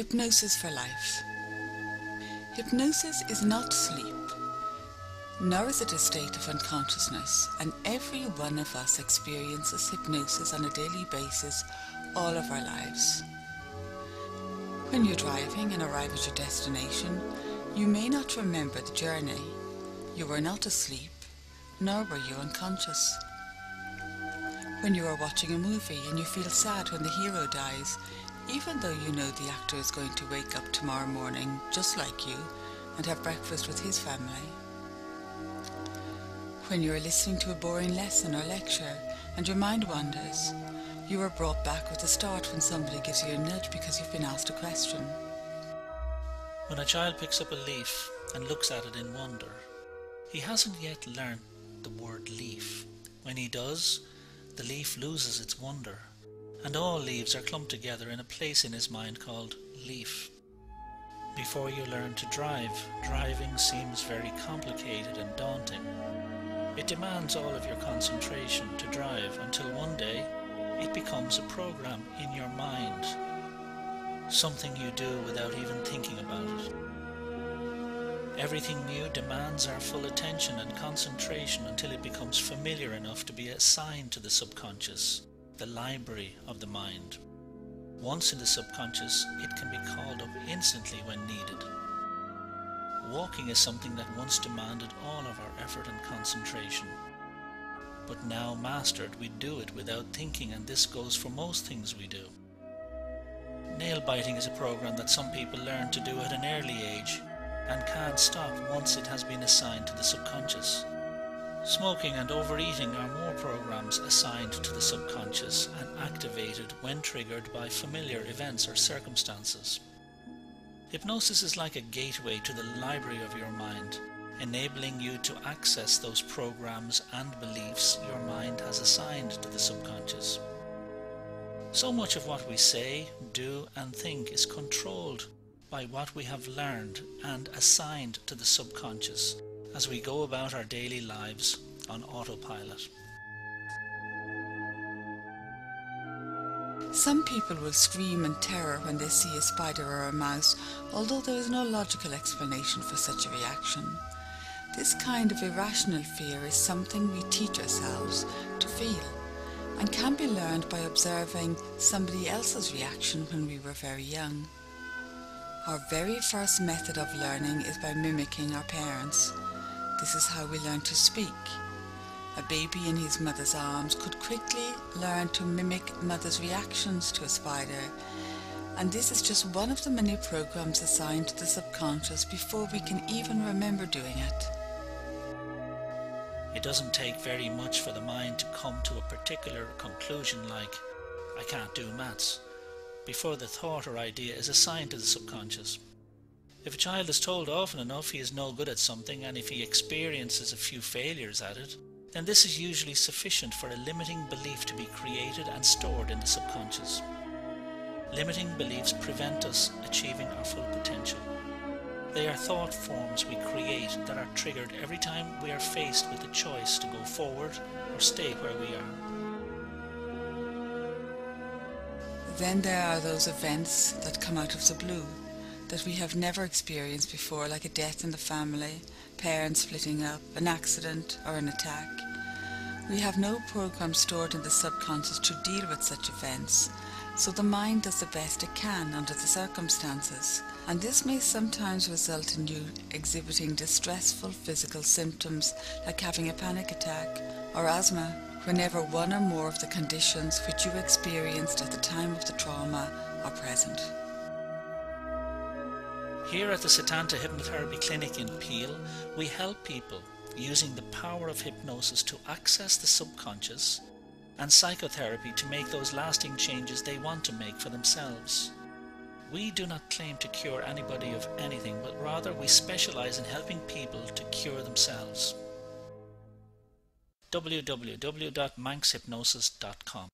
Hypnosis for Life. Hypnosis is not sleep, nor is it a state of unconsciousness, and every one of us experiences hypnosis on a daily basis all of our lives. When you're driving and arrive at your destination, you may not remember the journey. You were not asleep, nor were you unconscious. When you are watching a movie and you feel sad when the hero dies, even though you know the actor is going to wake up tomorrow morning just like you and have breakfast with his family. When you are listening to a boring lesson or lecture and your mind wanders, you are brought back with a start when somebody gives you a nudge because you've been asked a question. When a child picks up a leaf and looks at it in wonder, he hasn't yet learnt the word leaf. When he does, the leaf loses its wonder, and all leaves are clumped together in a place in his mind called leaf. Before you learn to drive, driving seems very complicated and daunting. It demands all of your concentration to drive until one day it becomes a program in your mind, something you do without even thinking about it. Everything new demands our full attention and concentration until it becomes familiar enough to be assigned to the subconscious, the library of the mind. Once in the subconscious, it can be called up instantly when needed. Walking is something that once demanded all of our effort and concentration. But now mastered, we do it without thinking, and this goes for most things we do. Nail biting is a program that some people learn to do at an early age and can't stop once it has been assigned to the subconscious. Smoking and overeating are more programs assigned to the subconscious and activated when triggered by familiar events or circumstances. Hypnosis is like a gateway to the library of your mind, enabling you to access those programs and beliefs your mind has assigned to the subconscious. So much of what we say, do and think is controlled by what we have learned and assigned to the subconscious as we go about our daily lives on autopilot. Some people will scream in terror when they see a spider or a mouse, although there is no logical explanation for such a reaction. This kind of irrational fear is something we teach ourselves to feel, and can be learned by observing somebody else's reaction when we were very young. Our very first method of learning is by mimicking our parents. This is how we learn to speak. A baby in his mother's arms could quickly learn to mimic mother's reactions to a spider, and this is just one of the many programs assigned to the subconscious before we can even remember doing it. It doesn't take very much for the mind to come to a particular conclusion like, I can't do maths, before the thought or idea is assigned to the subconscious. If a child is told often enough he is no good at something, and if he experiences a few failures at it, then this is usually sufficient for a limiting belief to be created and stored in the subconscious. Limiting beliefs prevent us achieving our full potential. They are thought forms we create that are triggered every time we are faced with the choice to go forward or stay where we are. Then there are those events that come out of the blue, that we have never experienced before, like a death in the family, parents splitting up, an accident or an attack. We have no program stored in the subconscious to deal with such events, so the mind does the best it can under the circumstances, and this may sometimes result in you exhibiting distressful physical symptoms like having a panic attack or asthma, whenever one or more of the conditions which you experienced at the time of the trauma are present. Here at the Setanta Hypnotherapy Clinic in Peel, we help people using the power of hypnosis to access the subconscious and psychotherapy to make those lasting changes they want to make for themselves. We do not claim to cure anybody of anything, but rather we specialize in helping people to cure themselves. www.manxhypnosis.com